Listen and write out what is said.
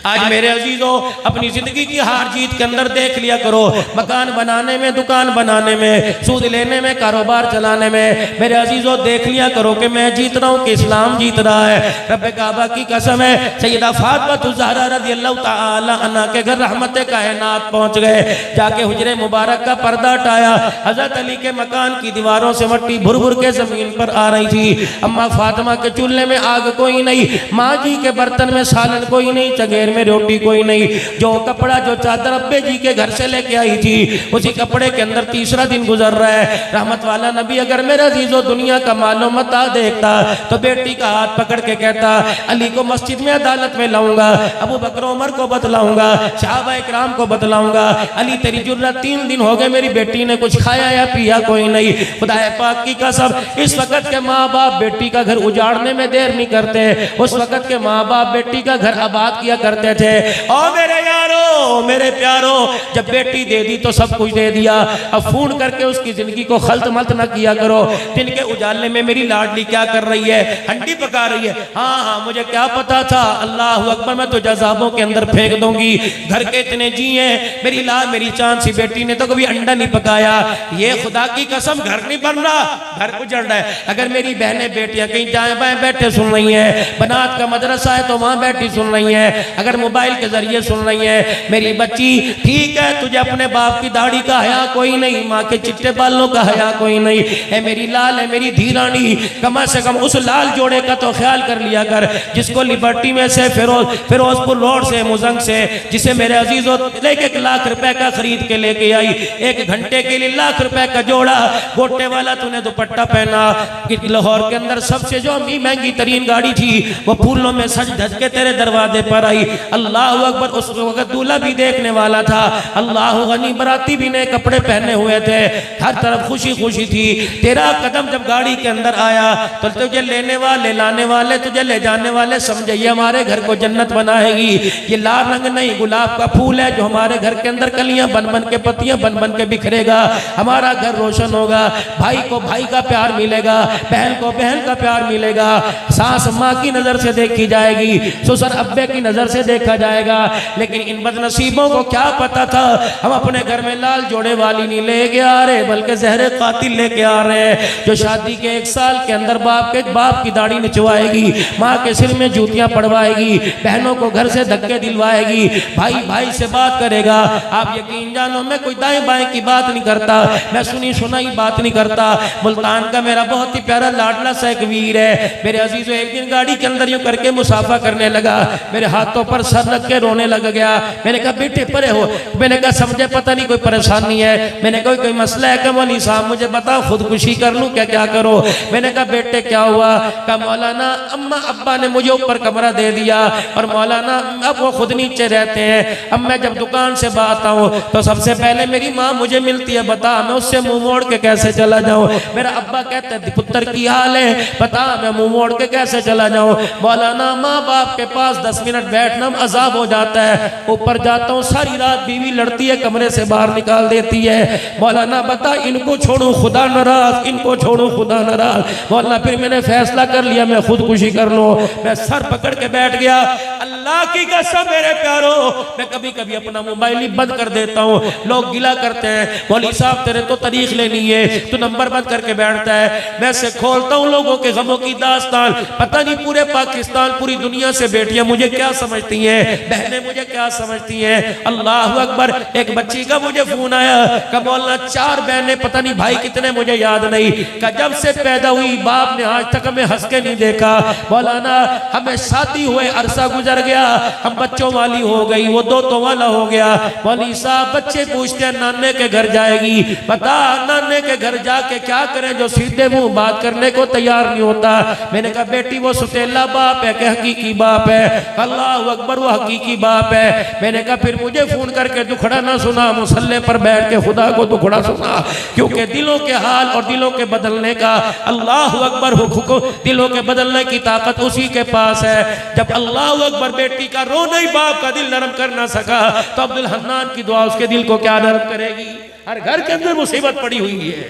आज मेरे अजीजों, अपनी जिंदगी की हार जीत के अंदर देख लिया करो, मकान बनाने में, दुकान बनाने में, सूद लेने में, कारोबार चलाने में, मेरे अजीजों देख लिया करो कि मैं जीत रहा हूँ कि इस्लाम जीत रहा है। रब्बे काबा की कसम है, सैयदा फातिमा ज़हरा रज़ियल्लाहु ताला अन्हा के घर रहमत कायनात पहुंच गए, जाके हुजरे मुबारक का पर्दा हटाया। हजरत अली के मकान की दीवारों से मट्टी भुर भुर के जमीन पर आ रही थी। अम्मा फातिमा के चूल्हे में आग कोई नहीं, माँ जी के बर्तन में सालन कोई नहीं, चगेर में रोटी कोई नहीं। जो कपड़ा, जो चादर अब्बे जी के घर से लेके आई थी, उसी कपड़े के अंदर तीसरा दिन गुजर रहा है। रहमत वाला नबी अगर मेरा अजीजो दुनिया का मालो मता देखता तो बेटी का हाथ पकड़ के कहता, अली को मस्जिद में अदालत में लाऊंगा, अबू बकर उमर को बतलाऊंगा, सहाबा इकराम को बतलाऊंगा, अली तेरी जुर्रत 3 दिन हो गए मेरी बेटी ने कुछ खाया या पिया कोई नहीं। खुदा पाक की कसम, इस वक्त के माँ बाप बेटी का घर उजाड़ने में देर नहीं करते, उस वक्त के माँ बाप बेटी का घर आबाद किया करते थे। और मेरे यारो, मेरे प्यारो, जब बेटी दे दी तो सब कुछ दे दिया, अब फोन करके उसकी जिंदगी को खल्त मल्त न किया करो। दिन के उजाले में मेरी लाडली क्या कर रही है, हंडी पका रही है, हाँ हाँ मुझे क्या पता था, अल्लाह अकबर, मैं तो जज़ाबों के अंदर फेंक दूंगी। घर के इतने जी हैं, मेरी लाल मेरी चांद सी बेटी ने तो कभी अंडा नहीं पकाया। ये खुदा की कसम घर नहीं बन रहा, घर उजड़ रहा है। अगर मेरी बहनें बेटियां कहीं जाए बाएं बैठे सुन रही हैं, बनात का मदरसा है तो वहां बैठी सुन रही हैं, अगर मोबाइल के जरिए सुन रही हैं, मेरी बच्ची ठीक है, तुझे अपने बाप की दाढ़ी का हया कोई नहीं, माँ के चिट्टे बालों का हया कोई नहीं है, मेरी लाल है, मेरी धीरानी, कम से कम उस लाल जोड़े का तो ख्याल कर लिया कर जिसको लिबर्टी में से फिरोजपुर रोड से मुजंग से, जिसे मेरे अजीजों 1 लाख रुपए का खरीद के लेके आई, 1 घंटे के लिए 1 लाख रुपए का जोड़ा, गोटे वाला तूने दुपट्टा पहना। लाहौर के अंदर सबसे जो महंगी तरीन गाड़ी थी वो फूलों में सज धज के तेरे दरवाजे पर आई। अल्लाह अकबर, उस वक्त दूल्हा भी देखने वाला था, अल्लाह गनी, बराती भी नए कपड़े पहने हुए थे, हर तरफ खुशी खुशी थी। तेरा कदम जब गाड़ी के अंदर आया तो तुझे लेने वाले, लाने वाले, तुझे ले जाने वाले समझे ये हमारे घर को जन्नत बनाएगी। ये लाल रंग नहीं, गुलाब का फूल है जो हमारे घर के अंदर कलियां बन बन के, पत्तियां बन बन के बिखरेगा, हमारा घर रोशन होगा, भाई को भाई का प्यार मिलेगा, बहन को बहन का प्यार मिलेगा, सास माँ की नजर से देखी जाएगी, ससुर अब्बे की नजर से देखा जाएगा। लेकिन इन बदनसीबों को क्या पता था हम अपने घर में लाल जोड़े वाली नहीं लेके आ रहे, बल्कि जहरे कातिल लेके आ रहे हैं, जो शादी के 1 साल के अंदर बाप की दाढ़ी निचवाएगी, माँ के सिर में जूतियां पड़वाएगी, बहनों को घर से धक्के दिलवाएगी, भाई भाई से बात करेगा। आप यकीन जानो, मैं कोई दाएं बाएं की बात नहीं करता, मैं सुनी सुनाई बात नहीं करता। मुल्तान का मेरा बहुत ही प्यारा लाडला सा एक वीर है, मेरे अजीजों, एक दिन गाड़ी के अंदर यूं करके मुसाफा करने लगा, मेरे हाथों पर सर रख के रोने लग गया। मैंने कहा बेटे परे हो, मैंने कहा समझे पता नहीं कोई परेशानी है, मैंने कहा कोई मसला है क्या मौलवी साहब, मुझे बताओ खुदकुशी कर लूं क्या, क्या करो। मैंने कहा बेटे क्या हुआ, कहा मौलाना अम्मा अब्बा ने मुझे ऊपर कमरा दे दिया और मौलाना अब वो खुद नीचे रहते हैं, अब मैं जब दुकान से बात आऊँ तो सबसे पहले मेरी माँ मुझे मिलती है, बता मैं उससे मुंह मोड़ के कैसे चला जाऊँ। मेरा अब्बा कहते हैं पुत्र की हाल है, बता मैं मुंह मोड़ के कैसे चला जाऊँ। मौलाना माँ बाप के पास 10 मिनट बैठना अजाब हो जाता है, ऊपर जाता हूँ सारी रात बीवी लड़ती है, कमरे से बाहर निकाल देती है। मौलाना बता इनको छोड़ू खुदा नाराज, इनको छोड़ू खुदा नाराज। मौलाना फिर मैंने फैसला कर लिया मैं खुदकुशी कर लूँ, मैं सर पकड़ के बैठ गया। अल्लाह की कसम मेरे प्यारो, मैं कभी कभी अपना मोबाइल ही बंद कर देता हूँ। लोग गिला करते हैं मौलवी साहब तेरे तो तारीख लेनी है, तू नंबर बंद करके बैठता है। मैं से खोलता हूँ लोगों के गमों की दास्तान, पता नहीं पूरे पाकिस्तान पूरी दुनिया से बेटियां मुझे क्या समझती हैं, बहनें मुझे क्या समझती हैं। अल्लाह अकबर, एक बच्ची का मुझे फोन आया, का मौलाना 4 बहनें पता नहीं भाई कितने मुझे याद नहीं, का जब से पैदा हुई बाप ने आज तक हमें हंस के नहीं देखा। मौलाना हमें शादी हुए अरसा गुजर गया, हम बच्चों वाली हो गई, वो दोतों वाला हो गया। मौलवी साहब बच्चे पूछते हैं नाने के घर जाएगी, बता नाने के घर जाके क्या करें जो सीधे मुंह बात करने को तैयार नहीं होता। मैंने कहा बेटी वो सुतेला बाप है कि हकीकी बाप है, अल्लाह अकबर वो हकीकी बाप है। मैंने कहा फिर मुझे फोन करके दुखड़ा ना सुना, मुसल्ले पर बैठ के खुदा को दुखड़ा सुना, क्योंकि दिलों के हाल और दिलों के बदलने का अल्लाह अकबर हुक्म, दिलों के बदलने की ताकत उसी के पास है। जब अल्लाह अकबर बेटी का रोना ही बाप का दिल नरम कर ना सका तो अब्दुल हन्नान की दुआ उसके दिल को क्या नरम करेगी। हर घर के अंदर मुसीबत पड़ी हुई है।